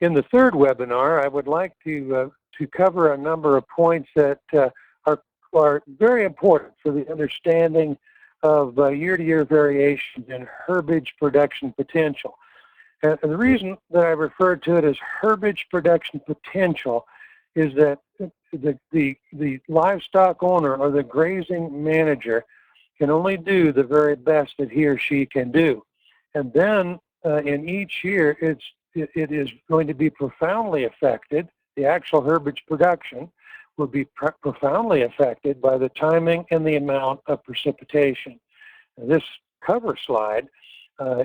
In the third webinar, I would like to cover a number of points that are very important for the understanding of year-to-year variations in herbage production potential. And the reason that I refer to it as herbage production potential is that the livestock owner or the grazing manager can only do the very best that he or she can do. And then in each year, it is going to be profoundly affected. The actual herbage production will be profoundly affected by the timing and the amount of precipitation. Now, this cover slide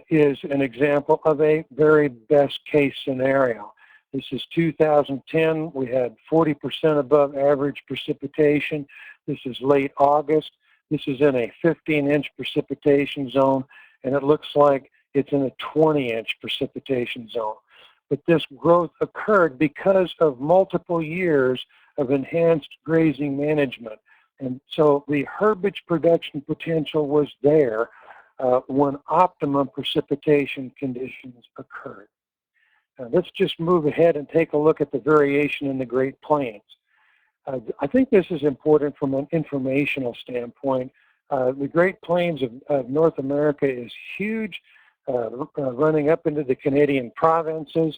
is an example of a very best case scenario. This is 2010. We had 40% above average precipitation. This is late August. This is in a 15-inch precipitation zone, and it looks like it's in a 20-inch precipitation zone. But this growth occurred because of multiple years of enhanced grazing management. And so the herbage production potential was there when optimum precipitation conditions occurred. Now, let's just move ahead and take a look at the variation in the Great Plains. I think this is important from an informational standpoint. The Great Plains of North America is huge, running up into the Canadian provinces.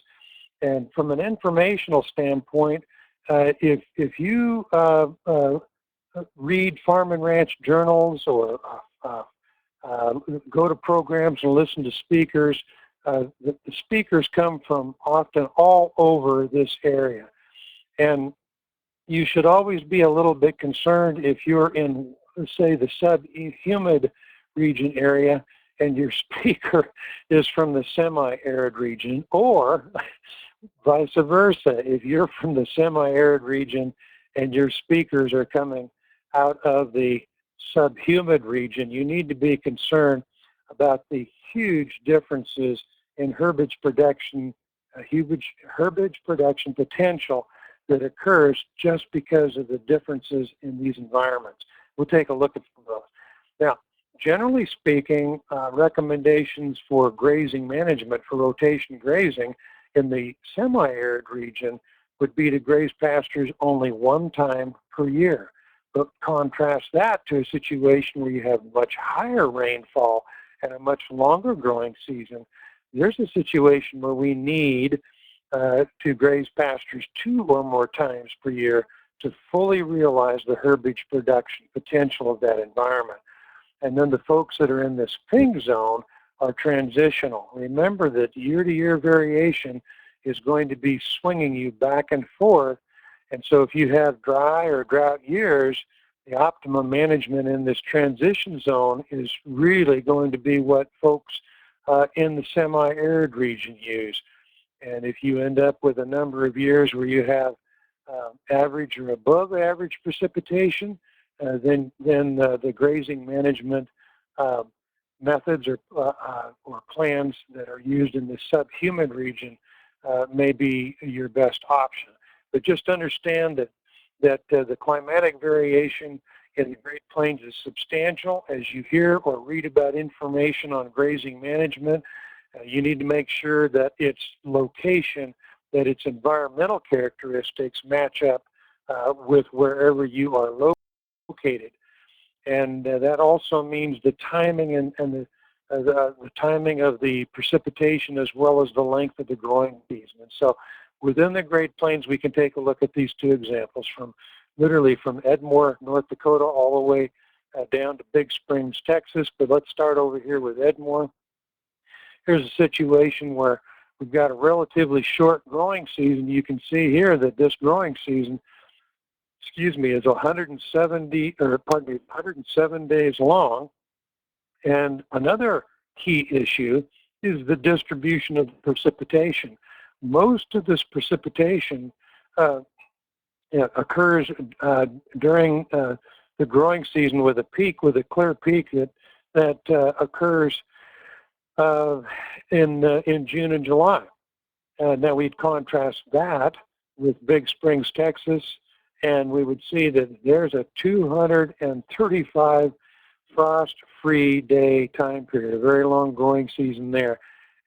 And from an informational standpoint, if you read farm and ranch journals or go to programs and listen to speakers, the speakers come from often all over this area. And you should always be a little bit concerned if you're in, say, the sub-humid region area and your speaker is from the semi-arid region, or vice versa. If you're from the semi-arid region and your speakers are coming out of the subhumid region, you need to be concerned about the huge differences in herbage production potential that occurs just because of the differences in these environments. We'll take a look at those. Now, generally speaking, recommendations for grazing management, for rotation grazing in the semi-arid region would be to graze pastures only one time per year. But contrast that to a situation where you have much higher rainfall and a much longer growing season. There's a situation where we need to graze pastures 2 or more times per year to fully realize the herbage production potential of that environment. And then the folks that are in this pink zone are transitional. Remember that year-to-year variation is going to be swinging you back and forth. And so if you have dry or drought years, the optimum management in this transition zone is really going to be what folks in the semi-arid region use. And if you end up with a number of years where you have average or above average precipitation, then the grazing management methods or plans that are used in the subhumid region may be your best option. But just understand that the climatic variation in the Great Plains is substantial. As you hear or read about information on grazing management, you need to make sure that its location, that its environmental characteristics match up with wherever you are located. And that also means the timing and the timing of the precipitation as well as the length of the growing season. And so within the Great Plains, we can take a look at these 2 examples from literally from Edmore, North Dakota, all the way down to Big Springs, Texas. But let's start over here with Edmore. Here's a situation where we've got a relatively short growing season. You can see here that this growing season, is 107 days long. And another key issue is the distribution of precipitation. Most of this precipitation occurs during the growing season with a clear peak that occurs in June and July. Now we'd contrast that with Big Springs, Texas, and we would see that there's a 235 frost-free day time period, a very long growing season there.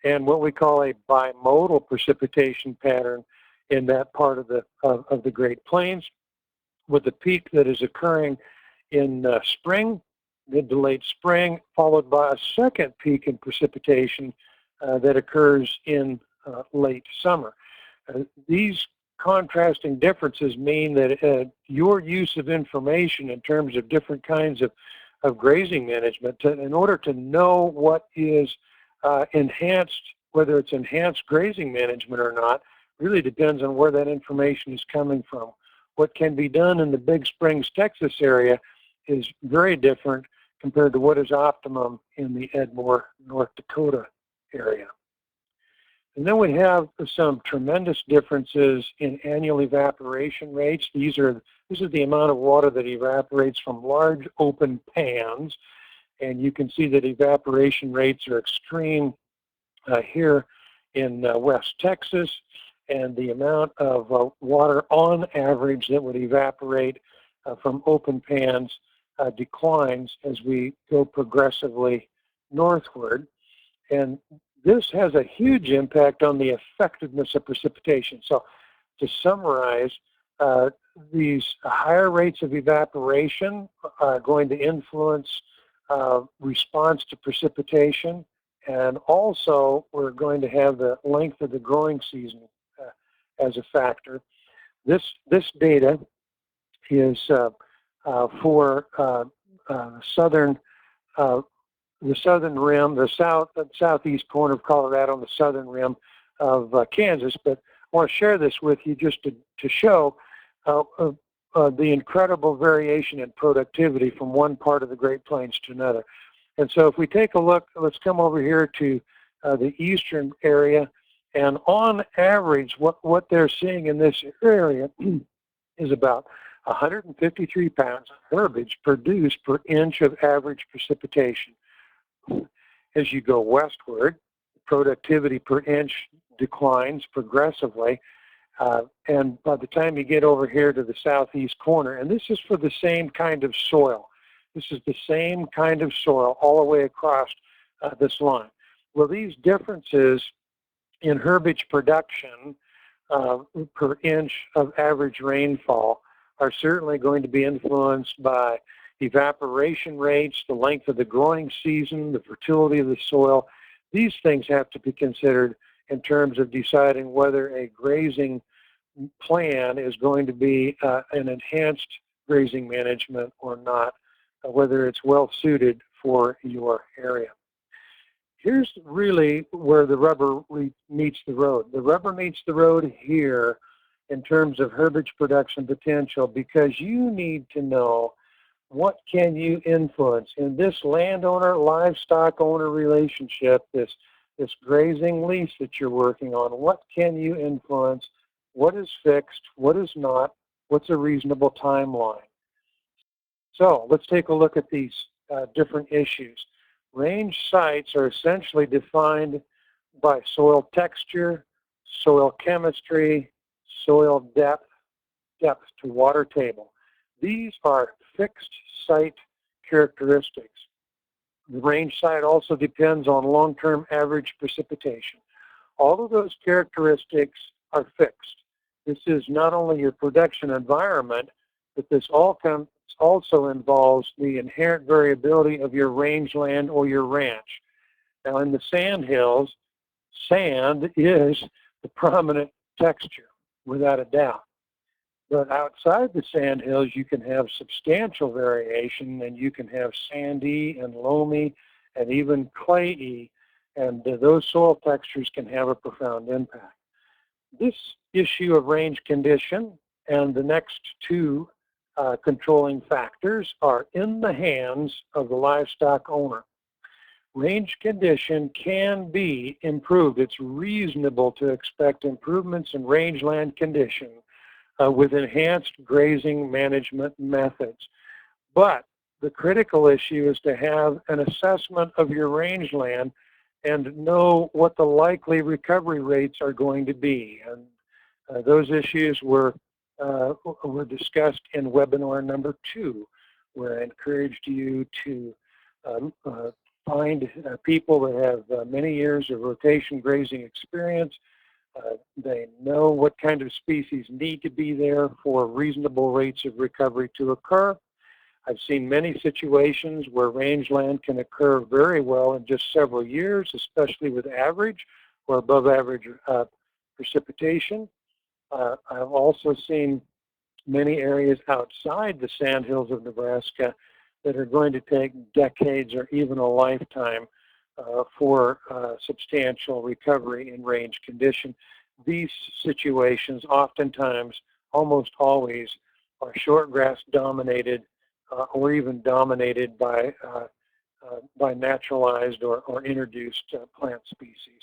and what we call a bimodal precipitation pattern in that part of the Great Plains, with a peak that is occurring in spring, mid to late spring, followed by a second peak in precipitation that occurs in late summer. These contrasting differences mean that your use of information in terms of different kinds of grazing management, in order to know what is enhanced, whether it's enhanced grazing management or not, really depends on where that information is coming from. What can be done in the Big Springs, Texas area is very different compared to what is optimum in the Edmore, North Dakota area. And then we have some tremendous differences in annual evaporation rates. This is the amount of water that evaporates from large open pans. And you can see that evaporation rates are extreme here in West Texas. And the amount of water on average that would evaporate from open pans declines as we go progressively northward. And this has a huge impact on the effectiveness of precipitation. So to summarize, these higher rates of evaporation are going to influence response to precipitation, and also we're going to have the length of the growing season as a factor. This data is for southern the southern rim, the southeast corner of Colorado, and the southern rim of Kansas. But I want to share this with you just to show the incredible variation in productivity from one part of the Great Plains to another. And so if we take a look, let's come over here to the eastern area. And on average, what they're seeing in this area is about 153 pounds of herbage produced per inch of average precipitation. As you go westward, productivity per inch declines progressively, and by the time you get over here to the southeast corner, and this is for the same kind of soil. This is the same kind of soil all the way across this line. Well, these differences in herbage production per inch of average rainfall are certainly going to be influenced by evaporation rates, the length of the growing season, the fertility of the soil. These things have to be considered in terms of deciding whether a grazing plan is going to be an enhanced grazing management or not, whether it's well suited for your area. Here's really where the rubber meets the road. The rubber meets the road here in terms of herbage production potential, because you need to know what can you influence in this landowner livestock owner relationship, this grazing lease that you're working on. What can you influence? What is fixed? What is not? What's a reasonable timeline? So let's take a look at these different issues. Range sites are essentially defined by soil texture, soil chemistry, soil depth to water table. These are fixed site characteristics. The range site also depends on long-term average precipitation. All of those characteristics are fixed. This is not only your production environment, but this also involves the inherent variability of your rangeland or your ranch. Now, in the sand hills, sand is the prominent texture, without a doubt. But outside the sand hills, you can have substantial variation, and you can have sandy and loamy and even clayey, and those soil textures can have a profound impact. This issue of range condition and the next two controlling factors are in the hands of the livestock owner. Range condition can be improved. It's reasonable to expect improvements in rangeland condition with enhanced grazing management methods. But the critical issue is to have an assessment of your rangeland and know what the likely recovery rates are going to be. And those issues were discussed in webinar number 2, where I encouraged you to find people that have many years of rotation grazing experience. They know what kind of species need to be there for reasonable rates of recovery to occur. I've seen many situations where rangeland can occur very well in just several years, especially with average or above average precipitation. I've also seen many areas outside the sandhills of Nebraska that are going to take decades or even a lifetime for substantial recovery in range condition. These situations oftentimes, almost always, are shortgrass dominated or even dominated by naturalized or introduced plant species.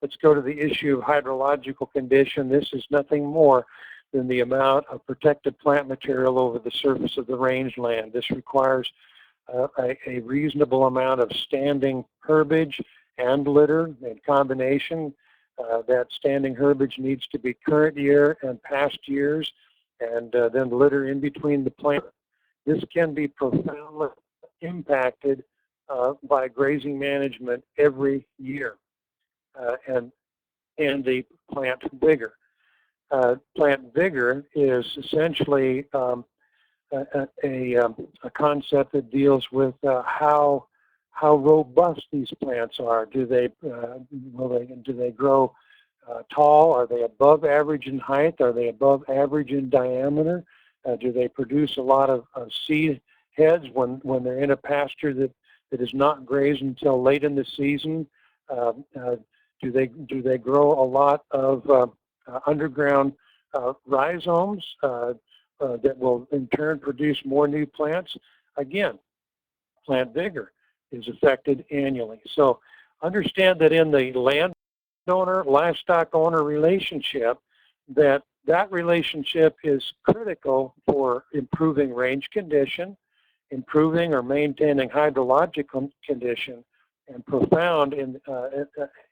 Let's go to the issue of hydrological condition. This is nothing more than the amount of protected plant material over the surface of the rangeland. This requires a reasonable amount of standing herbage and litter in combination. That standing herbage needs to be current year and past years, and then litter in between the plants. This can be profoundly impacted by grazing management every year, and the plant vigor. Plant vigor is essentially a concept that deals with how robust these plants are. Do they grow tall? Are they above average in height? Are they above average in diameter? Do they produce a lot of seed heads when they're in a pasture that is not grazed until late in the season? Do they grow a lot of underground rhizomes that will in turn produce more new plants? Again, plant vigor is affected annually. So understand that in the landowner, livestock owner relationship, that relationship is critical for improving range condition, improving or maintaining hydrological condition, and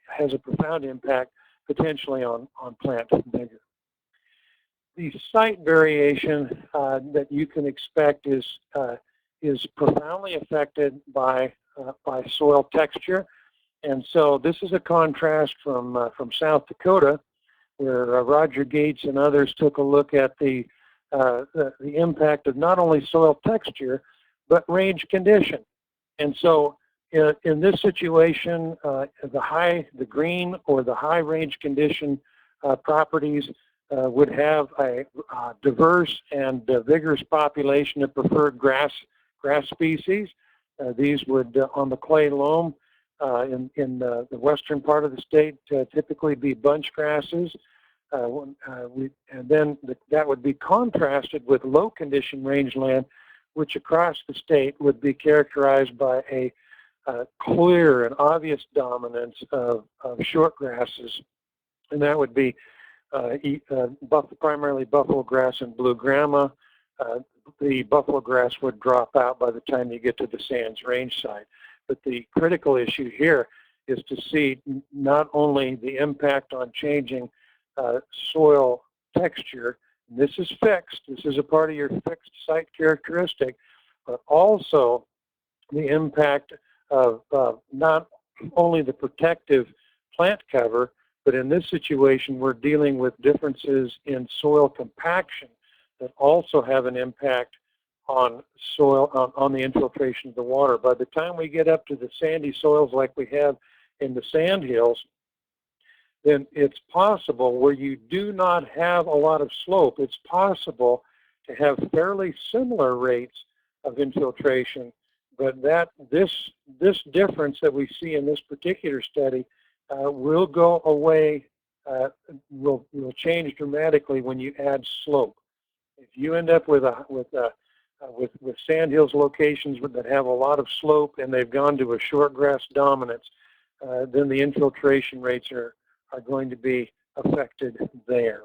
has a profound impact potentially on plant vigor. The site variation that you can expect is profoundly affected by soil texture, and so this is a contrast from South Dakota, where Roger Gates and others took a look at the impact of not only soil texture but range condition. And so in this situation, the green or the high range condition properties would have a diverse and vigorous population of preferred grass species. These would, on the clay loam in the western part of the state, typically be bunch grasses. And then that would be contrasted with low condition rangeland, which across the state would be characterized by a clear and obvious dominance of short grasses, and that would be primarily buffalo grass and blue grama. The buffalo grass would drop out by the time you get to the Sands Range side. But the critical issue here is to see not only the impact on changing soil texture, and this is fixed, this is a part of your fixed site characteristic, but also the impact of not only the protective plant cover, but in this situation we're dealing with differences in soil compaction that also have an impact on soil, on the infiltration of the water. By the time we get up to the sandy soils like we have in the sandhills, then it's possible where you do not have a lot of slope, it's possible to have fairly similar rates of infiltration, but this difference that we see in this particular study will go away, will change dramatically when you add slope. If you end up with sandhills locations that have a lot of slope and they've gone to a short grass dominance, then the infiltration rates are going to be affected there.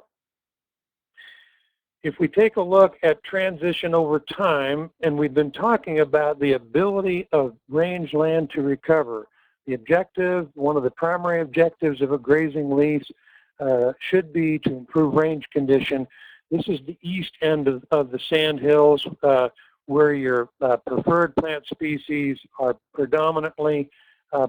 If we take a look at transition over time, and we've been talking about the ability of rangeland to recover, the objective, one of the primary objectives of a grazing lease should be to improve range condition. This is the east end of the sandhills where your preferred plant species are predominantly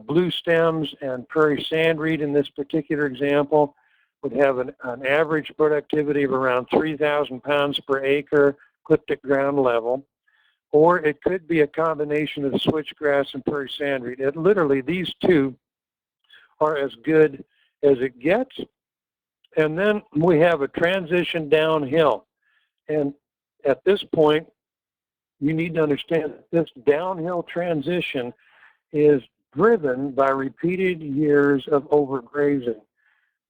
blue stems and prairie sandreed in this particular example, would have an average productivity of around 3,000 pounds per acre clipped at ground level. Or it could be a combination of switchgrass and prairie sandreed. Literally, these two are as good as it gets. And then we have a transition downhill. And at this point, you need to understand that this downhill transition is driven by repeated years of overgrazing.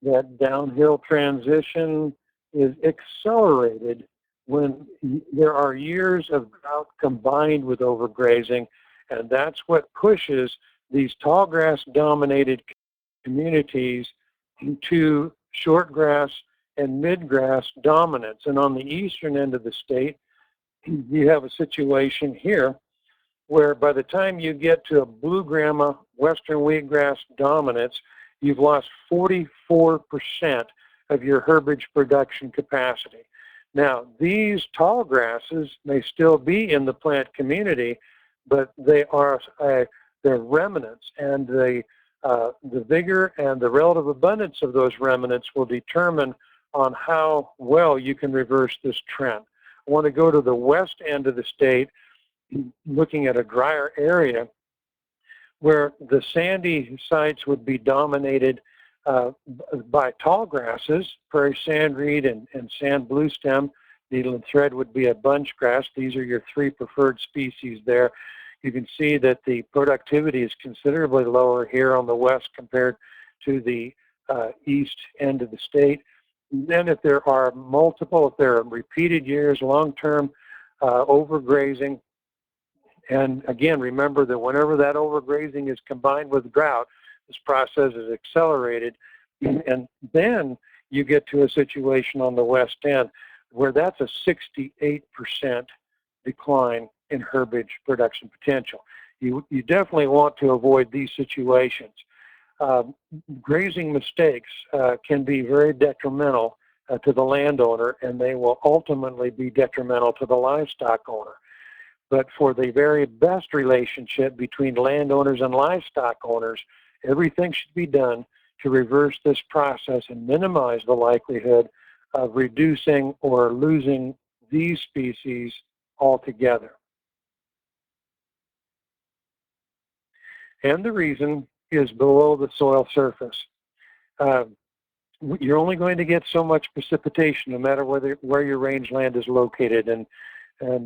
That downhill transition is accelerated when there are years of drought combined with overgrazing, and that's what pushes these tall grass dominated communities to shortgrass and midgrass dominance. And on the eastern end of the state, you have a situation here where by the time you get to a blue grama western wheatgrass dominance, you've lost 44% of your herbage production capacity. Now, these tall grasses may still be in the plant community, but they are they're remnants, and the vigor and the relative abundance of those remnants will determine on how well you can reverse this trend. I want to go to the west end of the state, looking at a drier area where the sandy sites would be dominated by tall grasses, prairie sandreed and sand bluestem. Needle and thread would be a bunch grass. These are your three preferred species there. You can see that the productivity is considerably lower here on the west compared to the east end of the state. And then if there are repeated years, long-term overgrazing, and again, remember that whenever that overgrazing is combined with drought, this process is accelerated, and then you get to a situation on the west end where that's a 68% decline in herbage production potential. You definitely want to avoid these situations. Grazing mistakes can be very detrimental to the landowner, and they will ultimately be detrimental to the livestock owner. But for the very best relationship between landowners and livestock owners, everything should be done to reverse this process and minimize the likelihood of reducing or losing these species altogether. And the reason is below the soil surface. You're only going to get so much precipitation no matter where your rangeland is located. And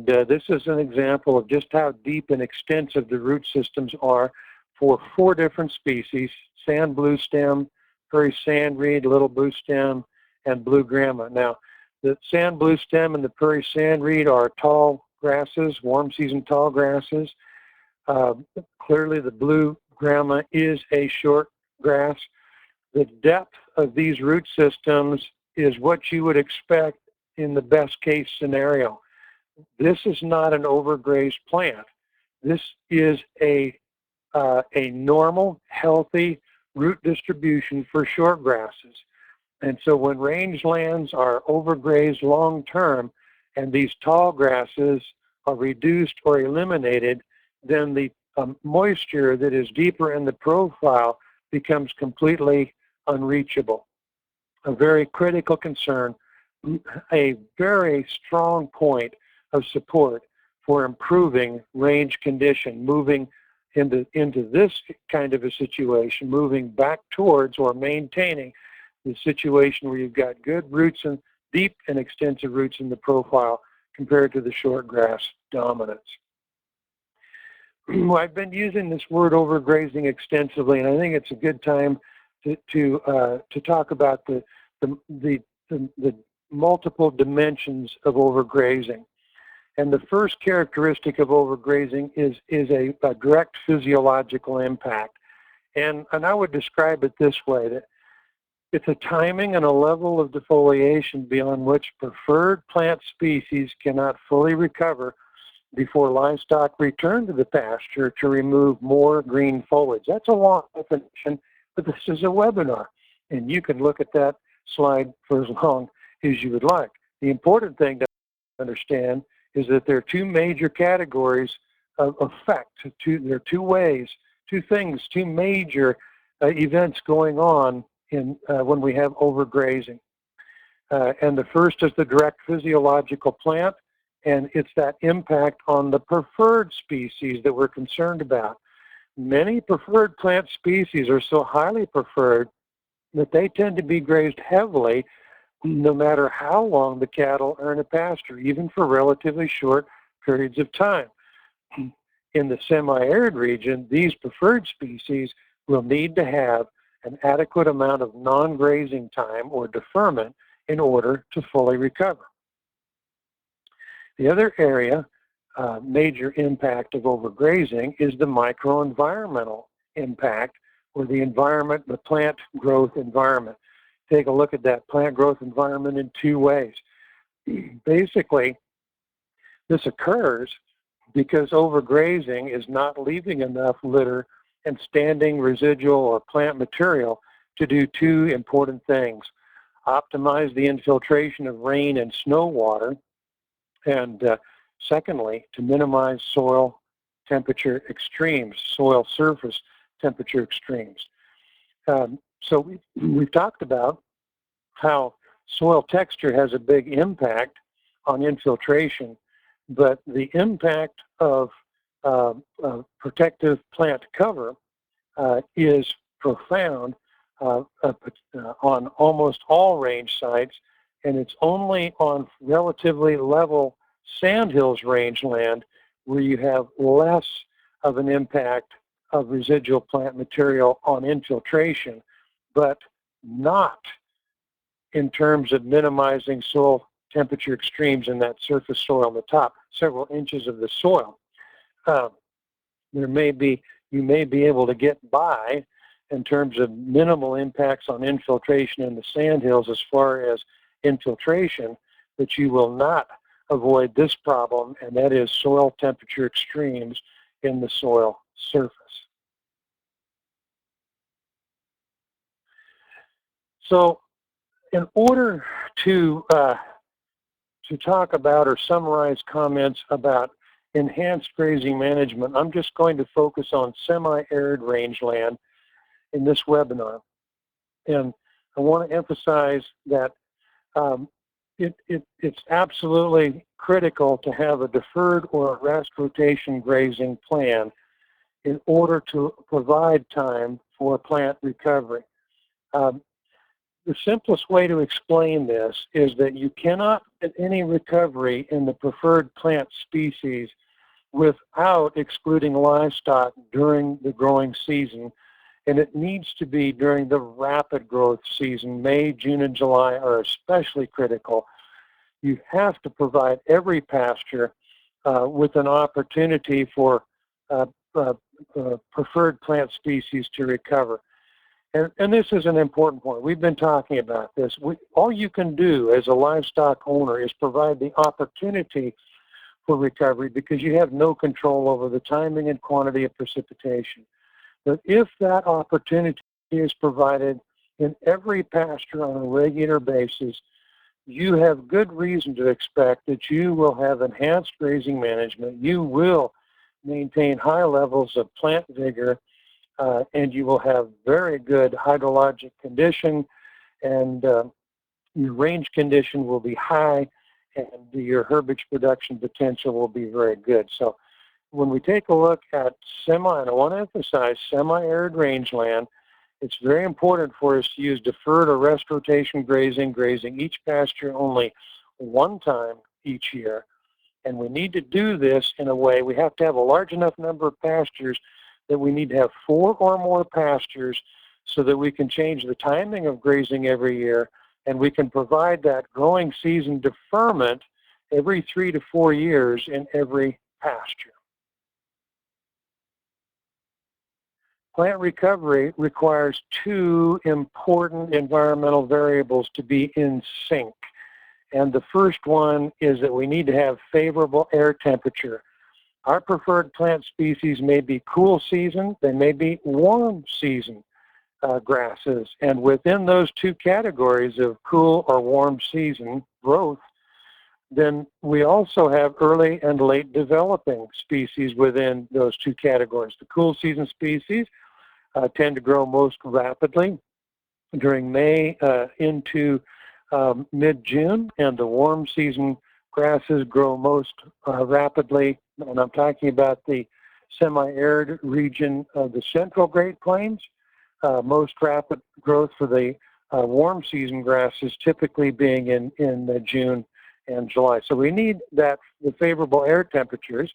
this is an example of just how deep and extensive the root systems are for 4 different species: sand bluestem, prairie sandreed, little bluestem, and blue grama. Now, the sand bluestem and the prairie sandreed are tall grasses, warm season tall grasses. Clearly, the blue grama is a short grass. The depth of these root systems is what you would expect in the best case scenario. This is not an overgrazed plant. This is a normal, healthy root distribution for short grasses. And so when rangelands are overgrazed long term and these tall grasses are reduced or eliminated, then the moisture that is deeper in the profile becomes completely unreachable. A very critical concern, a very strong point of support for improving range condition, moving into this kind of a situation, moving back towards or maintaining the situation where you've got good roots and deep and extensive roots in the profile compared to the short grass dominance. I've been using this word overgrazing extensively, and I think it's a good time to talk about the multiple dimensions of overgrazing. And the first characteristic of overgrazing is a direct physiological impact. And I would describe it this way, that it's a timing and a level of defoliation beyond which preferred plant species cannot fully recover before livestock return to the pasture to remove more green foliage. That's a long definition, but this is a webinar, and you can look at that slide for as long as you would like. The important thing to understand is that there are two major categories of effect. There are two ways, two things, two major events going on when we have overgrazing. And the first is the direct physiological plant, and it's that impact on the preferred species that we're concerned about. Many preferred plant species are so highly preferred that they tend to be grazed heavily no matter how long the cattle are in a pasture, even for relatively short periods of time. In the semi-arid region, these preferred species will need to have an adequate amount of non-grazing time or deferment in order to fully recover. The other area, major impact of overgrazing, is the microenvironmental impact, or the environment, the plant growth environment. Take a look at that plant growth environment in two ways. Basically, this occurs because overgrazing is not leaving enough litter and standing residual or plant material to do two important things: optimize the infiltration of rain and snow water, and secondly, to minimize soil temperature extremes, soil surface temperature extremes. So we've talked about how soil texture has a big impact on infiltration, but the impact of protective plant cover is profound on almost all range sites, and it's only on relatively level sandhills rangeland where you have less of an impact of residual plant material on infiltration, but not in terms of minimizing soil temperature extremes in that surface soil on the top, several inches of the soil. You may be able to get by in terms of minimal impacts on infiltration in the sandhills as far as infiltration, but you will not avoid this problem, and that is soil temperature extremes in the soil surface. So in order to talk about or summarize comments about enhanced grazing management, I'm just going to focus on semi-arid rangeland in this webinar. And I want to emphasize that it's absolutely critical to have a deferred or a rest rotation grazing plan in order to provide time for plant recovery. The simplest way to explain this is that you cannot get any recovery in the preferred plant species without excluding livestock during the growing season, and it needs to be during the rapid growth season. May, June, and July are especially critical. You have to provide every pasture with an opportunity for preferred plant species to recover. And this is an important point. We've been talking about this. All you can do as a livestock owner is provide the opportunity for recovery, because you have no control over the timing and quantity of precipitation. But if that opportunity is provided in every pasture on a regular basis, you have good reason to expect that you will have enhanced grazing management, you will maintain high levels of plant vigor, and you will have very good hydrologic condition, and your range condition will be high, and your herbage production potential will be very good. So when we take a look at and I want to emphasize semi-arid rangeland, it's very important for us to use deferred or rest rotation grazing each pasture only one time each year. And we need to do this in a way, we have to have a large enough number of pastures that we need to have 4 or more pastures so that we can change the timing of grazing every year, and we can provide that growing season deferment every 3 to 4 years in every pasture. Plant recovery requires 2 important environmental variables to be in sync. And the first one is that we need to have favorable air temperature. Our preferred plant species may be cool season, they may be warm season grasses. And within those 2 categories of cool or warm season growth, Then we also have early and late developing species within those two categories. The cool season species tend to grow most rapidly during May into mid-June, and the warm season grasses grow most rapidly, and I'm talking about the semi-arid region of the central Great Plains. Most rapid growth for the warm season grasses typically being in June and July. So we need the favorable air temperatures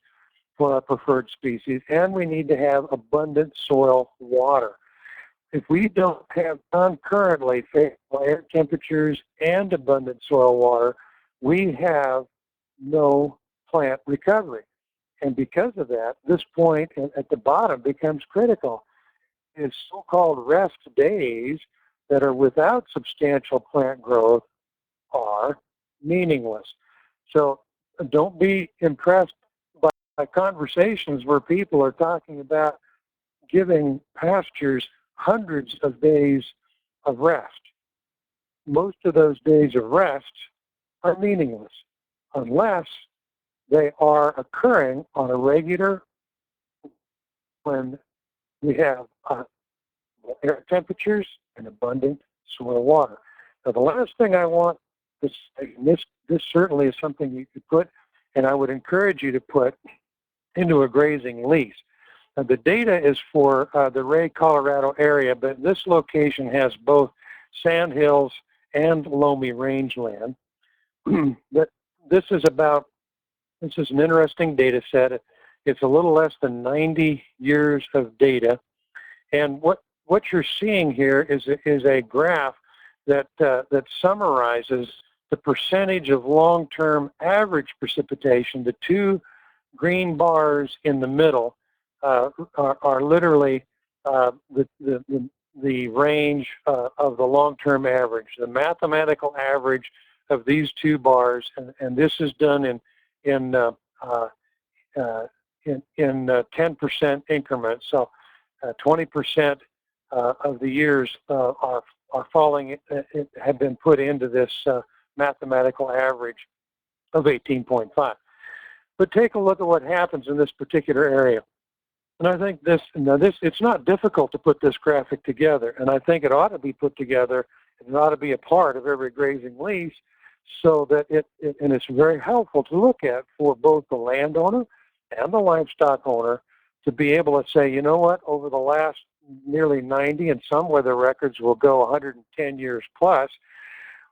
for our preferred species, and we need to have abundant soil water. If we don't have concurrently favorable air temperatures and abundant soil water, we have no plant recovery. And because of that, this point at the bottom becomes critical. It's so-called rest days that are without substantial plant growth are meaningless. So don't be impressed by conversations where people are talking about giving pastures hundreds of days of rest. Most of those days of rest are meaningless unless they are occurring on a regular when we have air temperatures and abundant soil water. Now, the last thing I want to say, and this certainly is something you could put, and I would encourage you to put into a grazing lease. Now, the data is for the Ray, Colorado area, but this location has both sandhills and loamy rangeland. But this is an interesting data set. It's a little less than 90 years of data. And what you're seeing here is a graph that summarizes the percentage of long-term average precipitation. The two green bars in the middle are literally the range of the long-term average, the mathematical average of these two bars, and this is done in 10% increments. So 20% of the years are falling, have been put into this mathematical average of 18.5. But take a look at what happens in this particular area. And I think it's not difficult to put this graphic together, and I think it ought to be put together, and it ought to be a part of every grazing lease, so that and it's very helpful to look at for both the landowner and the livestock owner to be able to say, you know what, over the last nearly 90, and some weather records will go 110 years plus,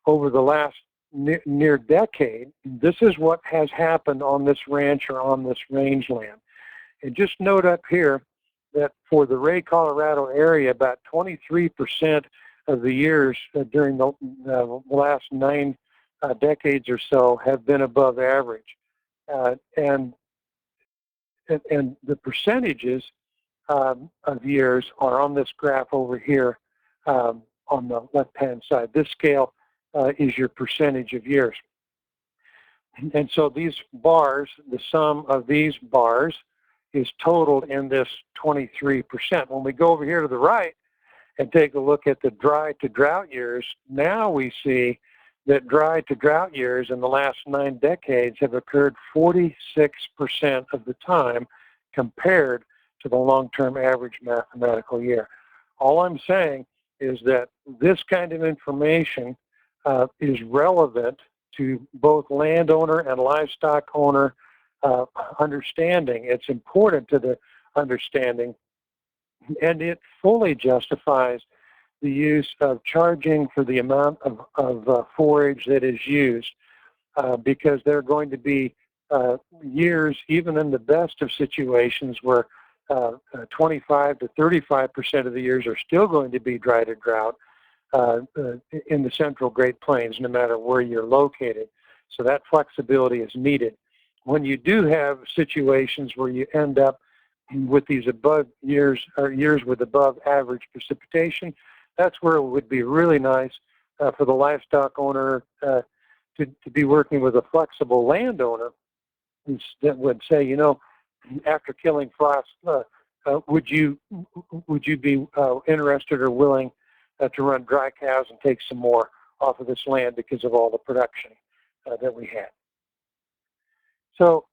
over the last near decade, this is what has happened on this ranch or on this rangeland. And just note up here that for the Ray, Colorado area, about 23% of the years during the last 9 decades or so have been above average. And the percentages of years are on this graph over here on the left-hand side. This scale is your percentage of years. And so these bars, the sum of these bars is totaled in this 23%. When we go over here to the right and take a look at the dry to drought years, now we see that dry to drought years in the last 9 decades have occurred 46% of the time compared to the long-term average mathematical year. All I'm saying is that this kind of information is relevant to both landowner and livestock owner understanding. It's important to the understanding, and it fully justifies the use of charging for the amount of forage that is used, because there are going to be years, even in the best of situations, where 25 to 35% of the years are still going to be dry to drought in the central Great Plains, no matter where you're located. So that flexibility is needed. When you do have situations where you end up with these above years or years with above average precipitation, that's where it would be really nice for the livestock owner to be working with a flexible landowner that would say, you know, after killing frost, would you be interested or willing to run dry cows and take some more off of this land because of all the production that we had? So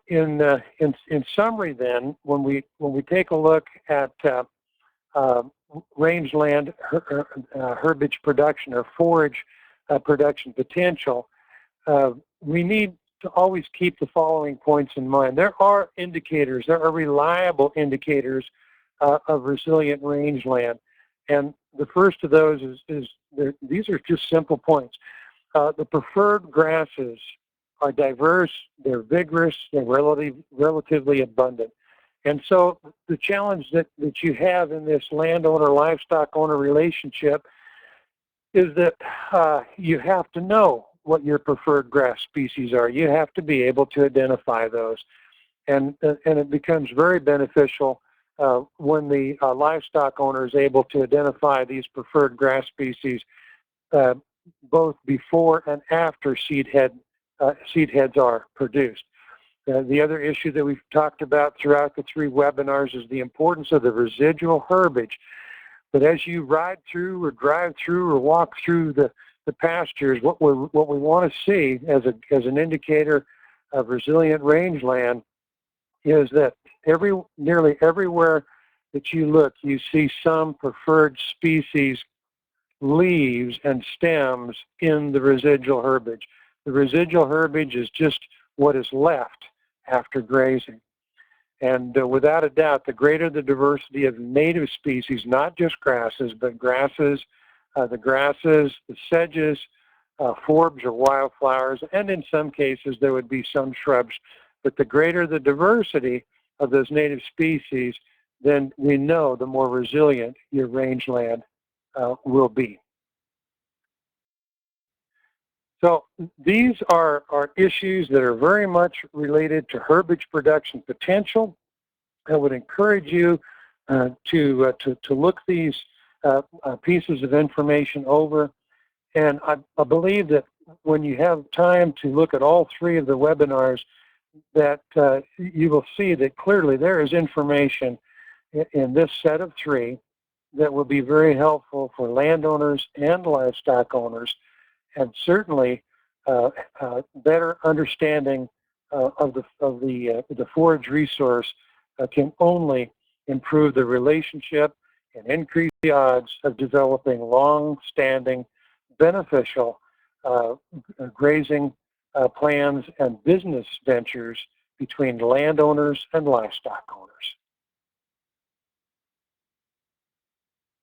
in summary then, when we take a look at rangeland herbage production or forage production potential, we need to always keep the following points in mind. There are indicators, there are reliable indicators of resilient rangeland. And the first of those is these are just simple points. The preferred grasses are diverse, they're vigorous, they're relatively abundant. And so the challenge that you have in this landowner-livestock owner relationship is that you have to know what your preferred grass species are. You have to be able to identify those. And it becomes very beneficial when the livestock owner is able to identify these preferred grass species both before and after seed heads are produced. The other issue that we've talked about throughout the 3 webinars is the importance of the residual herbage. But as you ride through or drive through or walk through the pastures, what we want to see as an indicator of resilient rangeland is that nearly everywhere that you look, you see some preferred species leaves and stems in the residual herbage. The residual herbage is just what is left after grazing. And without a doubt, the greater the diversity of native species, not just grasses, but grasses, the sedges, forbs or wildflowers, and in some cases there would be some shrubs. But the greater the diversity of those native species, then we know the more resilient your rangeland will be. So these are issues that are very much related to herbage production potential. I would encourage you to look these pieces of information over. And I believe that when you have time to look at all 3 of the webinars, that you will see that clearly there is information in this set of 3 that will be very helpful for landowners and livestock owners, and certainly better understanding of the forage resource can only improve the relationship and increase the odds of developing long-standing, beneficial grazing plans and business ventures between landowners and livestock owners.